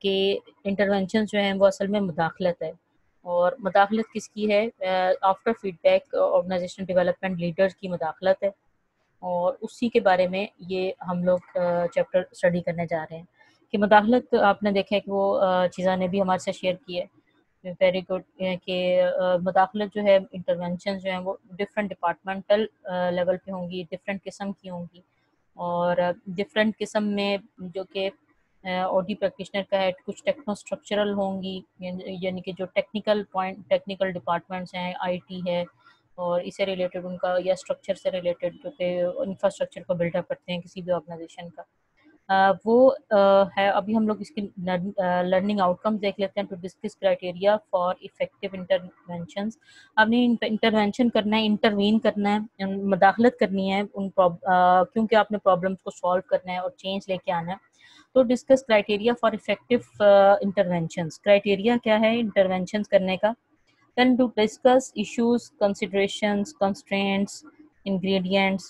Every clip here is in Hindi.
कि इंटरवेंशन जो हैं वो असल में मुदाखलत है, और मुदाखलत किसकी है? After feedback organisation development leaders की मुदाखलत है, और उसी के बारे में ये हम लोग चैप्टर स्टडी करने जा रहे हैं कि मुदाखलत। आपने देखा है कि वो चीज़ा ने भी हमारे साथ शेयर की है, वेरी गुड, कि मुदाखलत जो है, इंटरवेंशन जो है वो डिफरेंट डिपार्टमेंटल लेवल पे होंगी, डिफरेंट किस्म की होंगी, और डिफरेंट किस्म में जो कि ओडी प्रैक्टिशनर का है, कुछ टेक्नो स्ट्रक्चरल होंगी, यानी कि जो टेक्निकल डिपार्टमेंट्स हैं, आईटी है और इससे रिलेटेड उनका, या स्ट्रक्चर से रिलेटेड जो कि इंफ्रास्ट्रक्चर को बिल्डअप करते हैं किसी भी ऑर्गेनाइजेशन का, वो है। अभी हम लोग इसकी लर्निंग आउटकम्स देख लेते हैं। To discuss criteria for effective interventions. आपने इंटरवेंशन करना है, इंटरवीन करना है, मुदाखलत करनी है क्योंकि आपने प्रॉब्लम्स को सॉल्व करना है और चेंज लेके आना है। तो discuss criteria for effective interventions. Criteria क्या है इंटरवेंशंस करने का? Then to discuss issues, considerations, constraints, ingredients,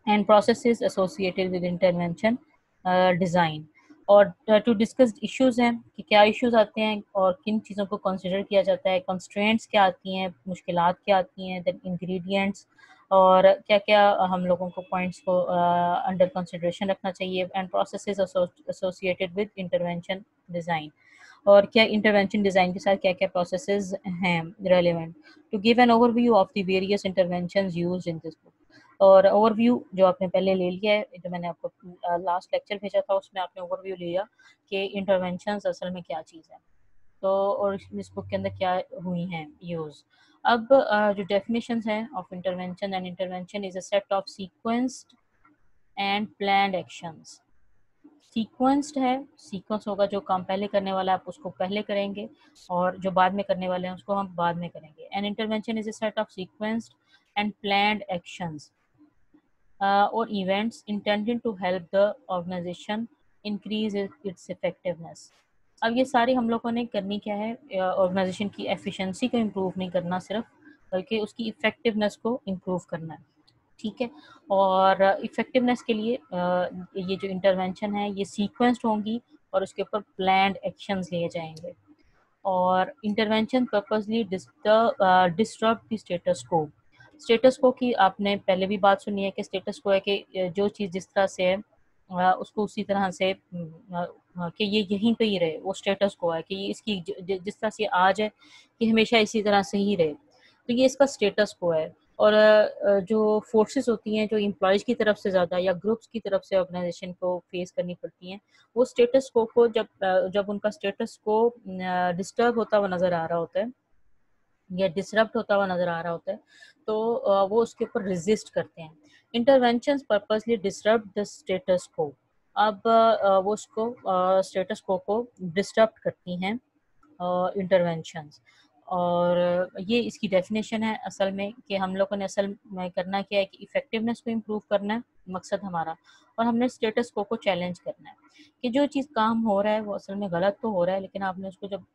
and processes associated with intervention design. और टू डिस्कस इश्यूज हैं कि क्या इश्यूज आते हैं और किन चीज़ों को कंसिडर किया जाता है, कंस्ट्रेंट्स क्या आती हैं, मुश्किलात क्या आती हैं, देन इंग्रेडिएंट्स, और क्या क्या हम लोगों को पॉइंट्स को अंडर कंसिडरेशन रखना चाहिए, and processes associated with intervention design, और क्या इंटरवेंशन डिज़ाइन के साथ क्या क्या प्रोसेसेस हैं relevant. To give an overview of the various interventions used in this book. और ओवरव्यू जो आपने पहले ले लिया है, जो मैंने आपको लास्ट लेक्चर भेजा था उसमें आपने ओवरव्यू लिया कि इंटरवेंशंस असल में क्या चीज़ है, तो और इस बुक के अंदर क्या हुई हैं यूज़। अब जो डेफिनेशंस हैं of intervention and intervention is a set of sequenced and planned actions. Sequenced है, सीक्वेंस होगा, जो काम पहले करने वाला है आप उसको पहले करेंगे और जो बाद में करने वाले हैं उसको हम बाद में करेंगे। And intervention is a set of sequenced and planned actions or events intended to help the organization increase its effectiveness. अब ये सारी हम लोगों ने करनी क्या है? ऑर्गेनाइजेशन की एफिशिएंसी को इम्प्रूव नहीं करना सिर्फ, बल्कि उसकी इफ़ेक्टिवनेस को इम्प्रूव करना है, ठीक है। और इफ़ेक्टिवनेस के लिए ये जो इंटरवेंशन है ये सीक्वेंस्ड होंगी और उसके ऊपर प्लान्ड एक्शंस लिए जाएंगे। और intervention purposely disturb the status को। स्टेटस को की आपने पहले भी बात सुनी है कि स्टेटस को है कि जो चीज़ जिस तरह से है उसको उसी तरह से कि ये यहीं पे ही रहे, वो स्टेटस को है कि ये इसकी जिस तरह से आज है कि हमेशा इसी तरह से ही रहे, तो ये इसका स्टेटस को है। और जो फोर्सेस होती हैं जो एम्प्लॉयज़ की तरफ से ज़्यादा या ग्रुप्स की तरफ से ऑर्गेनाइजेशन को फेस करनी पड़ती हैं, वो स्टेटस को जब उनका स्टेटस को डिस्टर्ब होता हुआ नज़र आ रहा होता है या डिसरप्ट होता हुआ नज़र आ रहा होता है, तो वो उसके ऊपर रेजिस्ट करते हैं। Interventions purposely disrupt the status को। अब वो उसको स्टेटस को डिस्टर्ब करती हैं इंटरवेंशंस। और ये इसकी डेफिनेशन है असल में कि हम लोगों ने असल में करना क्या है कि इफ़ेक्टिवनेस को इम्प्रूव करना है मकसद हमारा, और हमने स्टेटस को चैलेंज करना है कि जो चीज़ काम हो रहा है वो असल में गलत तो हो रहा है, लेकिन आपने उसको जब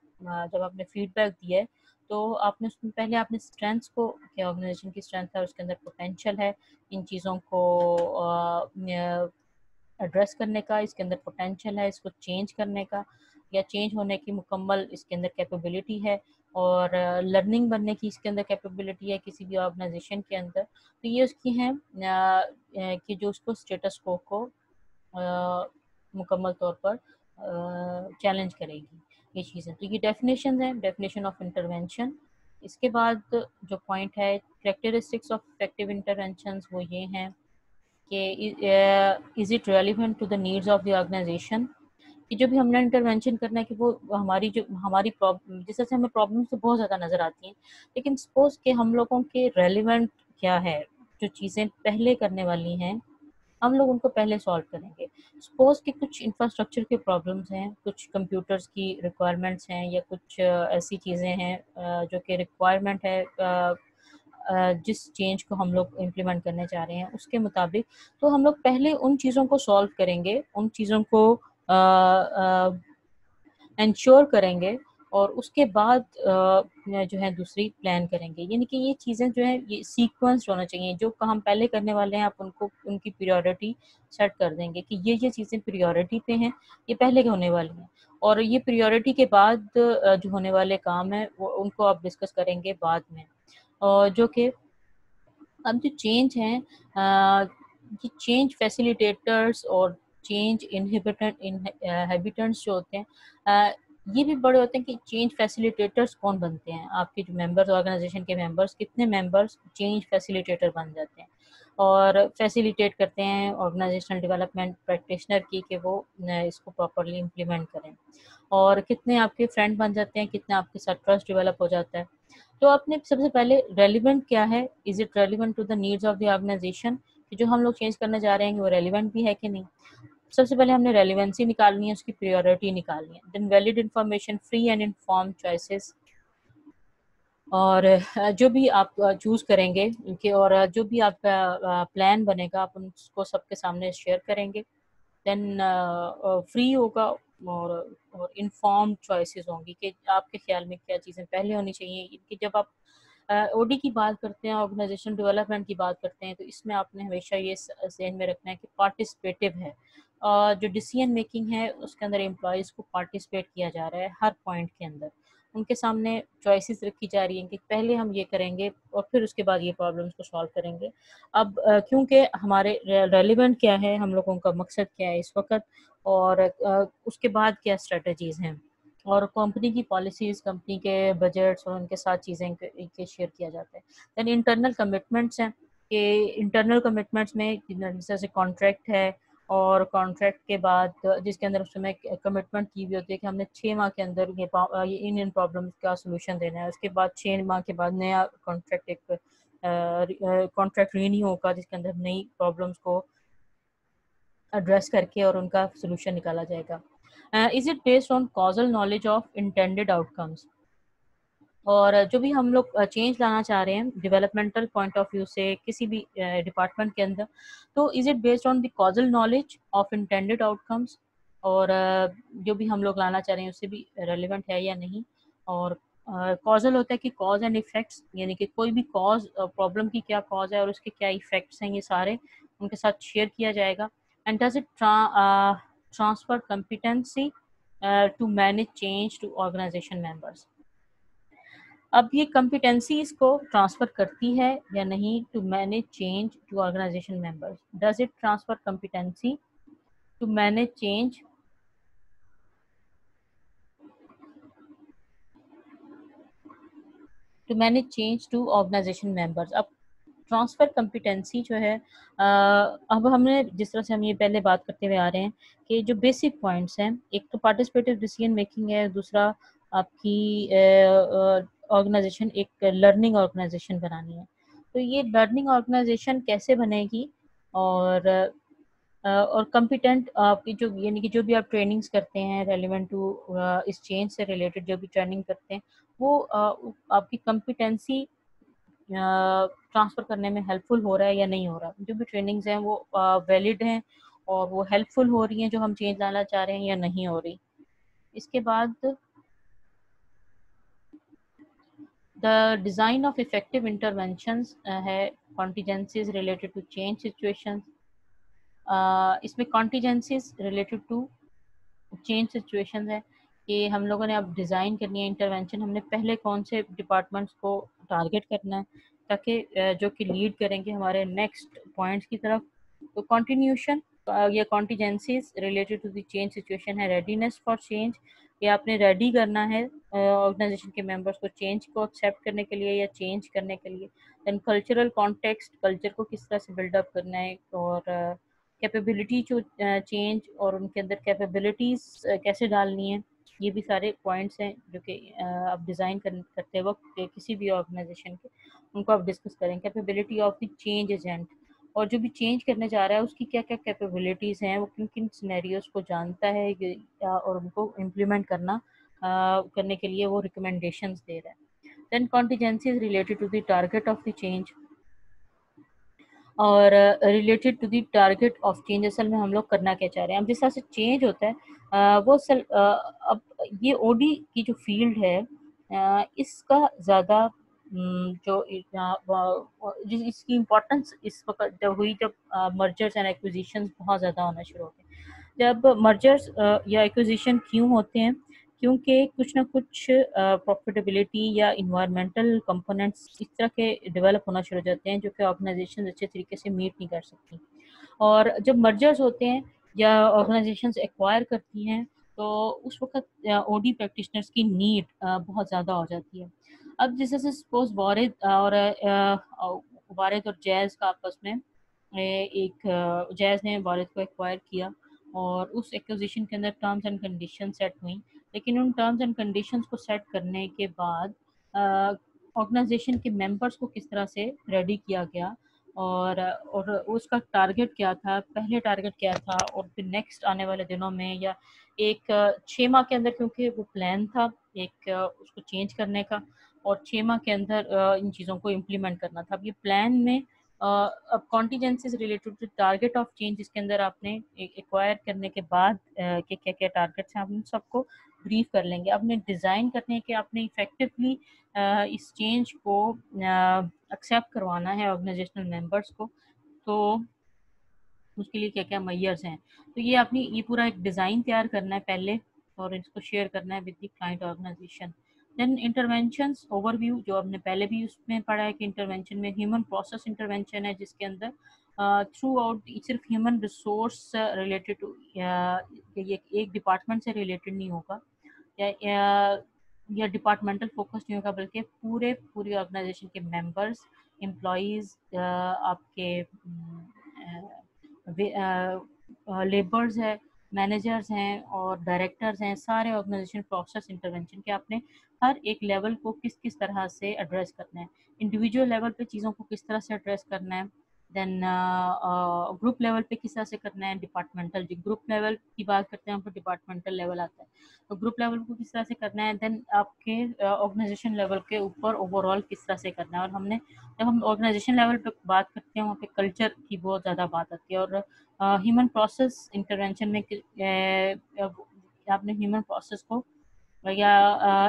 आपने फीडबैक दिया है तो आपने उसमें पहले आपने स्ट्रेंथ्स को, क्या ऑर्गेनाइजेशन की स्ट्रेंथ है, उसके अंदर पोटेंशियल है इन चीज़ों को एड्रेस करने का, इसके अंदर पोटेंशियल है इसको चेंज करने का या चेंज होने की मुकम्मल इसके अंदर कैपेबिलिटी है, और लर्निंग बनने की इसके अंदर कैपेबिलिटी है किसी भी ऑर्गेनाइजेशन के अंदर। तो ये उसकी हैं कि जो उसको स्टेटस को मुकम्मल तौर पर चैलेंज करेगी ये चीज़ें। तो ये डेफिनेशन है, डेफिनेशन ऑफ इंटरवेंशन। इसके बाद जो पॉइंट है कैरेक्टरिस्टिक्स ऑफ इफेक्टिव इंटरवेंशंस, वो ये हैं कि is it relevant to the needs of the organisation, कि जो भी हमने इंटरवेंशन करना है कि वो हमारी प्रॉब्लम, जिस तरह से हमें प्रॉब्लम्स तो बहुत ज़्यादा नज़र आती हैं, लेकिन सपोज कि हम लोगों के रेलिवेंट क्या है, जो चीज़ें पहले करने वाली हैं हम लोग उनको पहले सॉल्व करेंगे। सपोज कि कुछ इंफ्रास्ट्रक्चर के प्रॉब्लम्स हैं, कुछ कंप्यूटर्स की रिक्वायरमेंट्स हैं, या कुछ ऐसी चीज़ें हैं जो कि रिक्वायरमेंट है जिस चेंज को हम लोग इम्प्लीमेंट करने जा रहे हैं उसके मुताबिक, तो हम लोग पहले उन चीज़ों को सॉल्व करेंगे, उन चीज़ों को इंश्योर करेंगे और उसके बाद जो है दूसरी प्लान करेंगे। यानी कि ये चीज़ें जो है ये सीक्वेंस होना चाहिए। जो हम पहले करने वाले हैं आप उनको उनकी प्रायोरिटी सेट कर देंगे कि ये चीज़ें प्रायोरिटी पे हैं, ये पहले होने वाली हैं, और ये प्रायोरिटी के बाद जो होने वाले काम हैं वो उनको आप डिस्कस करेंगे बाद में। और जो कि अब जो चेंज हैं ये चेंज फैसिलिटेटर्स और चेंज इनहिबिटेंट्स जो होते हैं ये भी बड़े होते हैं कि चेंज फैसिलिटेटर्स कौन बनते हैं। आपके जो मेंबर्स, ऑर्गेनाइजेशन के मेंबर्स, कितने मेंबर्स चेंज फैसिलिटेटर बन जाते हैं और फैसिलिटेट करते हैं ऑर्गेनाइजेशनल डेवलपमेंट प्रैक्टिशनर की कि वो इसको प्रॉपरली इम्प्लीमेंट करें, और कितने आपके फ्रेंड बन जाते हैं, कितना आपके साथ ट्रस्ट डेवलप हो जाता है। तो आपने सबसे पहले रेलिवेंट क्या है, is it relevant to the needs of the organisation, कि जो हम लोग चेंज करने जा रहे हैं वो रेलिवेंट भी है कि नहीं। सबसे पहले हमने रेलिवेंसी निकालनी है, उसकी प्रायोरिटी निकालनी है। Then valid information, free and informed choices, और जो भी आप चूज़ करेंगे उनके, और जो भी आपका प्लान बनेगा आप उसको सबके सामने शेयर करेंगे। देन फ्री होगा और इन्फॉर्म्ड चॉइसेस होंगी कि आपके ख्याल में क्या चीज़ें पहले होनी चाहिए। कि जब आप ओडी की बात करते हैं, ऑर्गेनाइजेशन डेवलपमेंट की बात करते हैं, तो इसमें आपने हमेशा ये ज़हन में रखना है कि पार्टिसिपेटिव है। जो डिसीजन मेकिंग है उसके अंदर एम्प्लॉयज़ को पार्टिसिपेट किया जा रहा है हर पॉइंट के अंदर। उनके सामने चॉइसेस रखी जा रही हैं कि पहले हम ये करेंगे और फिर उसके बाद ये प्रॉब्लम्स को सॉल्व करेंगे। अब क्योंकि हमारे रेलिवेंट क्या है, हम लोगों का मकसद क्या है इस वक्त, और उसके बाद क्या स्ट्रेटजीज़ हैं, और कंपनी की पॉलिसीज़, कंपनी के बजट्स और उनके साथ चीज़ें के शेयर किया जाता है। दैन इंटरनल कमिटमेंट्स हैं कि इंटरनल कमिटमेंट्स में जैसे कॉन्ट्रैक्ट है, और कॉन्ट्रैक्ट के बाद जिसके अंदर उस समय कमिटमेंट की हुई होती है कि हमने 6 माह के अंदर ये इन प्रॉब्लम्स का सोल्यूशन देना है। उसके बाद 6 माह के बाद नया कॉन्ट्रैक्ट एक कॉन्ट्रैक्ट रीन्यू होगा जिसके अंदर नई प्रॉब्लम्स को एड्रेस करके और उनका सोल्यूशन निकाला जाएगा। Is it based on causal knowledge of intended outcomes, और जो भी हम लोग चेंज लाना चाह रहे हैं डेवलपमेंटल पॉइंट ऑफ व्यू से किसी भी डिपार्टमेंट के अंदर, तो is it based on the causal knowledge of intended outcomes, और जो भी हम लोग लाना चाह रहे हैं उससे भी रेलिवेंट है या नहीं। और कॉजल होता है कि कॉज एंड इफेक्ट्स, यानी कि कोई भी कॉज, प्रॉब्लम की क्या कॉज है और उसके क्या इफेक्ट्स हैं, ये सारे उनके साथ शेयर किया जाएगा। And does it transfer competency to manage change to organisation members. अब ये कॉम्पिटेंसी इसको ट्रांसफ़र करती है या नहीं to manage change to organisation members. Does it transfer competency to manage change to organisation members. अब ट्रांसफ़र कॉम्पिटेंसी जो है अब हमने जिस तरह से हम ये पहले बात करते हुए आ रहे हैं कि जो बेसिक पॉइंट्स हैं, एक तो पार्टिसिपेटिव डिसीजन मेकिंग है, दूसरा आपकी ऑर्गेनाइजेशन एक लर्निंग ऑर्गेनाइजेशन बनानी है। तो ये लर्निंग ऑर्गेनाइजेशन कैसे बनेगी, और और कॉम्पिटेंट आपकी जो, यानी कि जो भी आप ट्रेनिंग्स करते हैं रेलिवेंट टू इस चेंज से रिलेटेड जो भी ट्रेनिंग करते हैं वो आपकी कॉम्पिटेंसी ट्रांसफ़र करने में हेल्पफुल हो रहा है या नहीं हो रहा। जो भी ट्रेनिंग्स हैं वो वैलिड हैं और वो हेल्पफुल हो रही हैं जो हम चेंज लाना चाह रहे हैं या नहीं हो रही। इसके बाद the design of effective interventions है कॉन्टीजेंसीज रिलेटेड टू चेंज सिचुएशंस। इसमें कॉन्टीजेंसीज रिलेटेड टू चेंज सिचुएशन है कि हम लोगों ने अब डिज़ाइन करनी है इंटरवेंशन, हमने पहले कौन से डिपार्टमेंट्स को टारगेट करना है ताकि जो कि लीड करेंगे हमारे नेक्स्ट पॉइंट्स की तरफ। तो कॉन्टिन्यूशन या contingencies related to the change situation है रेडीनेस फॉर चेंज, ये आपने रेडी करना है ऑर्गेनाइजेशन के मेंबर्स को चेंज को एक्सेप्ट करने के लिए या चेंज करने के लिए। देन कल्चरल कॉन्टेक्स्ट, कल्चर को किस तरह से बिल्डअप करना है, और कैपेबिलिटी जो चेंज और उनके अंदर कैपेबिलिटीज़ कैसे डालनी है, ये भी सारे पॉइंट्स हैं जो कि आप डिज़ाइन करते वक्त किसी भी ऑर्गेनाइजेशन के उनको आप डिस्कस करें। Capability of the change agent, और जो भी चेंज करने जा रहा है उसकी क्या क्या कैपेबिलिटीज़ हैं, वो किन किन सिनेरियोज को जानता है और उनको इम्प्लीमेंट करने के लिए वो रिकमेंडेशंस दे रहा है। Then contingencies related to the target of the change, और related to the target of change, असल में हम लोग करना क्या चाह रहे हैं। अब जिस तरह से चेंज होता है वो अब ये ओडी की जो फील्ड है इसका ज़्यादा इसकी इम्पोर्टेंस इस वक्त जब हुई, जब मर्जर्स एंड एक्विजिशंस बहुत ज़्यादा होना शुरू हो गए। जब मर्जर्स या एक्विजिशन क्यों होते हैं, क्योंकि कुछ ना कुछ प्रॉफिटेबिलिटी या इन्वायरमेंटल कंपोनेंट्स इस तरह के डेवलप होना शुरू हो जाते हैं जो कि ऑर्गेनाइजेशन अच्छे तरीके से मीट नहीं कर सकती। और जब मर्जर्स होते हैं या ऑर्गेनाइजेशंस एक्वायर करती हैं तो उस वक्त ओडी प्रैक्टिशनर्स की नीड बहुत ज़्यादा हो जाती है। अब जैसे से सपोज वारिद और जैज़ का आपस में एक जैज़ ने वारिद को एक्वायर किया और उस एक्विजिशन के अंदर टर्म्स एंड कंडीशन सेट हुई। लेकिन उन टर्म्स एंड कंडीशंस को सेट करने के बाद ऑर्गेनाइजेशन के मेंबर्स को किस तरह से रेडी किया गया और उसका टारगेट क्या था, पहले टारगेट क्या था और फिर नेक्स्ट आने वाले दिनों में या एक 6 माह के अंदर, क्योंकि वो प्लान था एक उसको चेंज करने का और 6 माह के अंदर इन चीज़ों को इम्प्लीमेंट करना था। अब ये प्लान में अब contingencies related to target of change, इसके अंदर आपने एक्वायर करने के बाद के क्या क्या टारगेट्स हैं आप उन सबको ब्रीफ कर लेंगे। आपने डिज़ाइन करने के आपने इफेक्टिवली इस चेंज को एक्सेप्ट करवाना है ऑर्गेनाइजेशनल मेंबर्स को, तो उसके लिए क्या क्या मैयर्स हैं। तो ये आपने ये पूरा एक डिज़ाइन तैयार करना है पहले और इसको शेयर करना है with the client organisation. Then interventions overview, जो हमने पहले भी उसमें पढ़ा है कि इंटरवेंशन में ह्यूमन प्रोसेस इंटरवेंशन है जिसके अंदर थ्रू आउट सिर्फ ह्यूमन रिसोर्स रिलेटेड टू ये एक डिपार्टमेंट से रिलेटेड नहीं होगा या डिपार्टमेंटल फोकस नहीं होगा, बल्कि पूरी ऑर्गेनाइजेशन के मेंबर्स, एम्प्लॉयज़, आपके लेबर्स है, मैनेजर्स हैं और डायरेक्टर्स हैं, सारे ऑर्गेनाइजेशन प्रोसेस इंटरवेंशन के आपने हर एक लेवल को किस किस तरह से एड्रेस करना है, इंडिविजुअल लेवल पे चीज़ों को किस तरह से एड्रेस करना है, देन ग्रुप लेवल पे किस तरह से करना है, डिपार्टमेंटल जी ग्रुप लेवल की बात करते हैं हम तो डिपार्टमेंटल लेवल आता है, तो ग्रुप लेवल को किस तरह से करना है, देन आपके ऑर्गेनाइजेशन लेवल के ऊपर ओवरऑल किस तरह से करना है। और हमने जब हम ऑर्गेनाइजेशन लेवल पे बात करते हैं वहाँ पे कल्चर की बहुत ज़्यादा बात आती है और ह्यूमन प्रोसेस इंटरवेंशन में आपने ह्यूमन प्रोसेस को या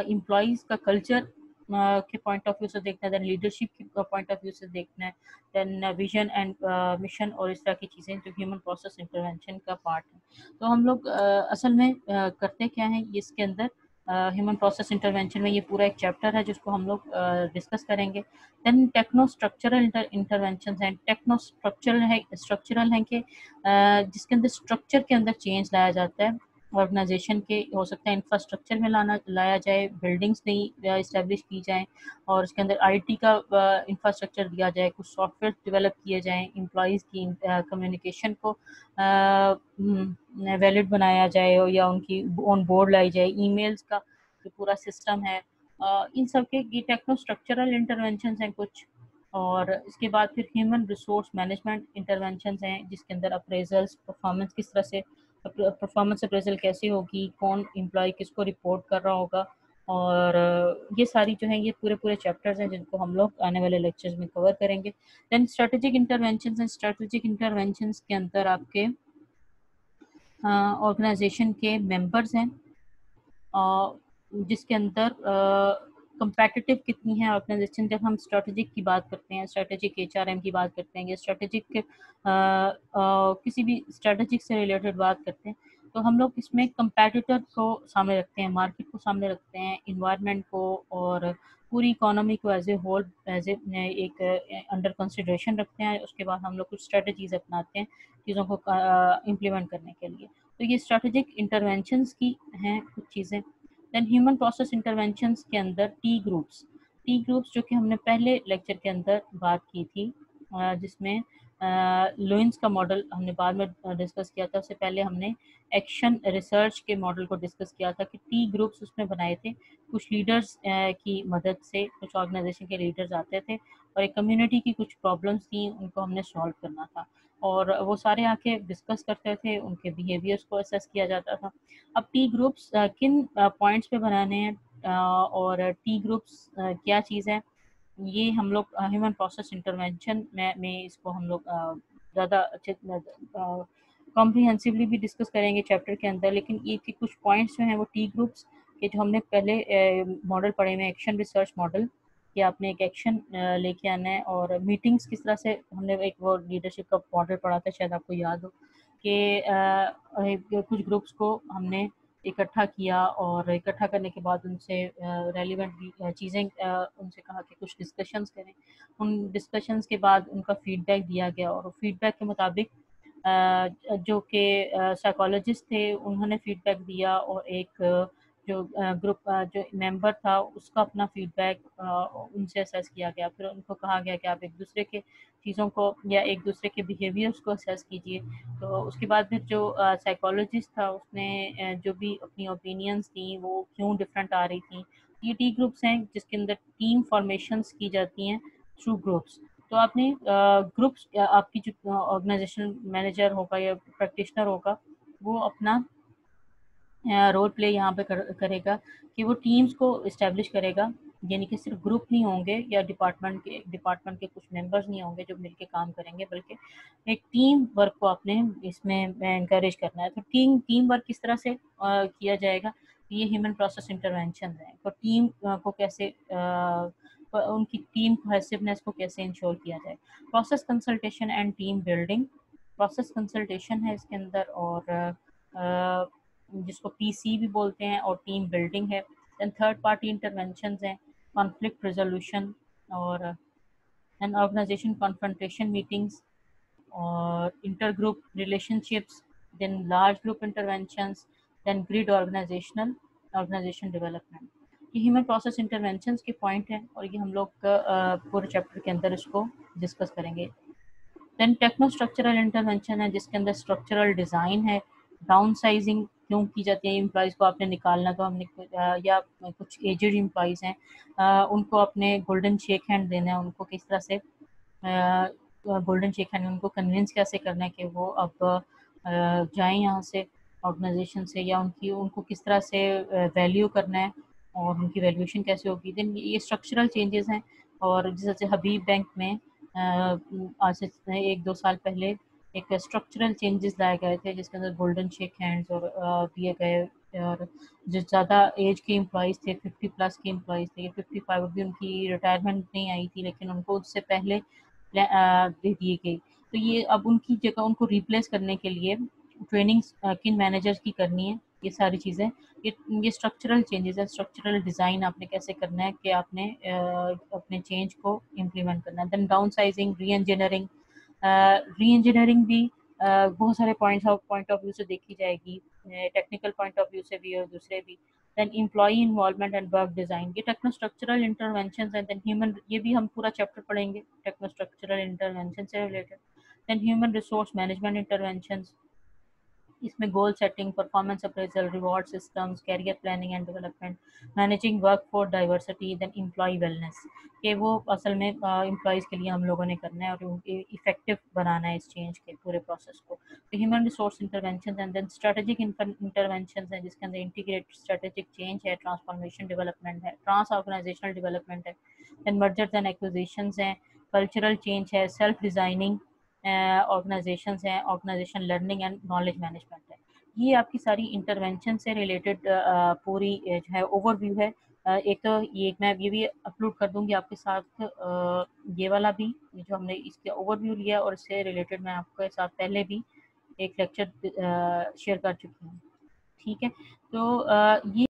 एम्प्लॉयज़ का कल्चर के पॉइंट ऑफ व्यू से देखना है, देन लीडरशिप के पॉइंट ऑफ व्यू से देखना है, देन विजन एंड मिशन और इस तरह की चीज़ें जो ह्यूमन प्रोसेस इंटरवेंशन का पार्ट है। तो हम लोग असल में करते क्या हैं इसके अंदर ह्यूमन प्रोसेस इंटरवेंशन में ये पूरा एक चैप्टर है जिसको हम लोग डिस्कस करेंगे। देन टेक्नो स्ट्रक्चरल इंटरवेंशन हैं, टेक्नो स्ट्रक्चरल हैं कि जिसके अंदर स्ट्रक्चर के अंदर चेंज लाया जाता है ऑर्गेनाइजेशन के, हो सकता है इंफ्रास्ट्रक्चर में लाया जाए, बिल्डिंग्स नहीं इस्टेब्लिश की जाएँ और उसके अंदर आईटी का इंफ्रास्ट्रक्चर दिया जाए, कुछ सॉफ्टवेयर डेवलप किए जाएँ, एम्प्लॉयज़ की कम्युनिकेशन को वैलिड बनाया जाए या उनकी ऑन बोर्ड लाई जाए, ईमेल्स का जो पूरा सिस्टम है, इन सब के ये टेक्नो स्ट्रक्चरल इंटरवेंशंस हैं कुछ। और इसके बाद फिर ह्यूमन रिसोर्स मैनेजमेंट इंटरवेंशंस हैं जिसके अंदर अप्रेजल्स, परफॉर्मेंस किस तरह से परफॉर्मेंस अप्रेजल कैसे होगी, कौन एम्प्लॉय किसको रिपोर्ट कर रहा होगा, और ये सारी जो है ये पूरे चैप्टर्स हैं जिनको हम लोग आने वाले लेक्चर्स में कवर करेंगे। देन स्ट्रेटेजिक इंटरवेंशंस हैं, स्ट्रेटेजिक इंटरवेंशंस के अंदर आपके ऑर्गेनाइजेशन के मेंबर्स हैं जिसके अंदर कंपेटिटिव कितनी है ऑर्गेनाइजेशन। जब हम स्ट्रेटेजिक की बात करते हैं, स्ट्रेटेजिक एचआरएम की बात करते हैं, स्ट्रेटेजिक किसी भी स्ट्रेटेजिक से रिलेटेड बात करते हैं, तो हम लोग इसमें कंपेटिटर को सामने रखते हैं, मार्केट को सामने रखते हैं, इन्वायरमेंट को और पूरी इकोनॉमी को as a whole as a एक अंडर कंसिडरेशन रखते हैं। उसके बाद हम लोग कुछ स्ट्रेटजीज अपनाते हैं चीज़ों को इम्प्लीमेंट करने के लिए। तो ये स्ट्रेटेजिक इंटरवेंशंस की हैं कुछ चीज़ें। देन ह्यूमन प्रोसेस इंटरवेंशंस के अंदर टी ग्रुप्स जो कि हमने पहले लेक्चर के अंदर बात की थी, जिसमें लुइंस का मॉडल हमने बाद में डिस्कस किया था। उससे पहले हमने एक्शन रिसर्च के मॉडल को डिस्कस किया था कि टी ग्रुप्स उसमें बनाए थे, कुछ लीडर्स की मदद से कुछ ऑर्गेनाइजेशन के लीडर्स आते थे और एक कम्युनिटी की कुछ प्रॉब्लम्स थी उनको हमने सॉल्व करना था और वो सारे आके डिस्कस करते थे, उनके बिहेवियर्स को असेस किया जाता था। अब टी ग्रुप्स किन पॉइंट्स पे बनाने हैं और टी ग्रुप्स क्या चीज़ है, ये हम लोग ह्यूमन प्रोसेस इंटरवेंशन में इसको हम लोग ज़्यादा अच्छे कॉम्प्रिहेंसिवली भी डिस्कस करेंगे चैप्टर के अंदर। लेकिन ये के कुछ पॉइंट्स जो हैं वो टी ग्रुप्स के जो हमने पहले मॉडल पढ़े हुए हैं, एक्शन रिसर्च मॉडल, कि आपने एक एक्शन लेके आना है, और मीटिंग्स किस तरह से, हमने एक वो लीडरशिप का मॉडल पढ़ा था, शायद आपको याद हो, कि कुछ ग्रुप्स को हमने इकट्ठा किया और इकट्ठा करने के बाद उनसे रेलिवेंट चीज़ें उनसे कहा कि कुछ डिस्कशंस करें। उन डिस्कशंस के बाद उनका फीडबैक दिया गया, और फीडबैक के मुताबिक जो कि साइकोलॉजिस्ट थे उन्होंने फीडबैक दिया, और एक जो ग्रुप जो मेंबर था उसका अपना फीडबैक उनसे असेस किया गया। फिर उनको कहा गया कि आप एक दूसरे के चीज़ों को या एक दूसरे के बिहेवियर्स को असेस कीजिए। तो उसके बाद फिर जो साइकोलॉजिस्ट था उसने जो भी अपनी ओपिनियंस दी वो क्यों डिफरेंट आ रही थी। ये टी ग्रुप्स हैं जिसके अंदर टीम फॉर्मेशंस की जाती हैं थ्रू ग्रुप्स। तो आपने ग्रुप्स, आपकी जो ऑर्गेनाइजेशन मैनेजर होगा या प्रैक्टिशनर होगा वो अपना रोल प्ले यहाँ पे करेगा कि वो टीम्स को इस्टेब्लिश करेगा। यानी कि सिर्फ ग्रुप नहीं होंगे या डिपार्टमेंट के कुछ मेंबर्स नहीं होंगे जो मिलके काम करेंगे, बल्कि एक टीम वर्क को आपने इसमें एनकरेज करना है। तो टीम वर्क किस तरह से किया जाएगा, ये ह्यूमन प्रोसेस इंटरवेंशन है। तो टीम को कैसे उनकी टीम कोहेसिवनेस को कैसे इंश्योर किया जाए। Process consultation and team building, process consultation है इसके अंदर, और जिसको पीसी भी बोलते हैं, और टीम बिल्डिंग है। देन थर्ड पार्टी इंटरवेंशंस हैं, कॉन्फ्लिक्ट रिजोल्यूशन, और एंड ऑर्गेनाइजेशन कॉन्फ्रंटेशन मीटिंग्स, और inter group relationships, then large group interventions, then grid organisation development. ये ह्यूमन प्रोसेस इंटरवेंशंस के पॉइंट हैं, और ये हम लोग पूरे चैप्टर के अंदर इसको डिस्कस करेंगे। देन टेक्नो स्ट्रक्चरल इंटरवेंशन है जिसके अंदर स्ट्रक्चरल डिज़ाइन है। डाउन साइजिंग क्यों की जाती है, एम्प्लॉयज़ को आपने निकालना, तो हमने या कुछ एजेड एम्प्लॉयज़ हैं उनको अपने गोल्डन शेक हैंड देना है, उनको किस तरह से गोल्डन शेक हैंड, उनको कन्विंस कैसे करना है कि वो अब जाएं यहाँ से ऑर्गेनाइजेशन से, या उनको किस तरह से वैल्यू करना है और उनकी वैल्यूएशन कैसे होगी। देन ये स्ट्रक्चरल चेंजेस हैं, और जैसे हबीब बैंक में आज से 1-2 साल पहले एक स्ट्रक्चरल चेंजेस लाए गए थे जिसके अंदर गोल्डन शेक हैंड्स और दिए गए, और जो ज़्यादा एज के एम्प्लॉयज़ थे, 50 प्लस के एम्प्लॉयज़ थे, 55 अभी उनकी रिटायरमेंट नहीं आई थी लेकिन उनको उससे पहले दे दी गई। तो ये अब उनकी जगह उनको रिप्लेस करने के लिए ट्रेनिंग किन मैनेजर्स की करनी है, ये सारी चीज़ें, ये स्ट्रक्चरल चेंजेस है। स्ट्रक्चरल डिज़ाइन आपने कैसे करना है कि आपने अपने चेंज को इम्प्लीमेंट करना है। Then downsizing, reengineering भी बहुत सारे पॉइंट ऑफ व्यू से देखी जाएगी, टेक्निकल पॉइंट ऑफ व्यू से भी और दूसरे भी। Then employee involvement and work design, ये टेक्नो स्ट्रक्चरल इंटरवेंशन है। देन ह्यूमन, ये भी हम पूरा चैप्टर पढ़ेंगे टेक्नो स्ट्रक्चरल इंटरवेंशन से related. Then human resource management intervention, इसमें goal setting, performance appraisal, reward systems, career planning and development, managing work for diversity, then employ wellness, कि वो असल में एम्प्लॉयज़ के लिए हम लोगों ने करना है और उनके इफेक्टिव बनाना है इस चेंज के पूरे प्रोसेस को। तो human resource intervention and then strategic intervention है जिसके अंदर इंटीग्रेटेड स्ट्रेटेजिक चेंज है, ट्रांसफॉर्मेशन डेवलपमेंट है, ट्रांस ऑर्गेनाइजेशनल डेवलपमेंट है, देन मर्जर्स एंड एक्विजिशंस हैं, कल्चरल चेंज है, सेल्फ डिज़ाइनिंग ऑर्गेनाइजेशंस हैं, organisation learning and knowledge management है। ये आपकी सारी इंटरवेंशन से रिलेटेड पूरी जो है ओवरव्यू है। एक तो ये मैं ये भी अपलोड कर दूंगी आपके साथ, ये वाला भी जो हमने इसके ओवरव्यू लिया, और इससे रिलेटेड मैं आपके साथ पहले भी एक लेक्चर शेयर कर चुकी हूँ। ठीक है, तो ये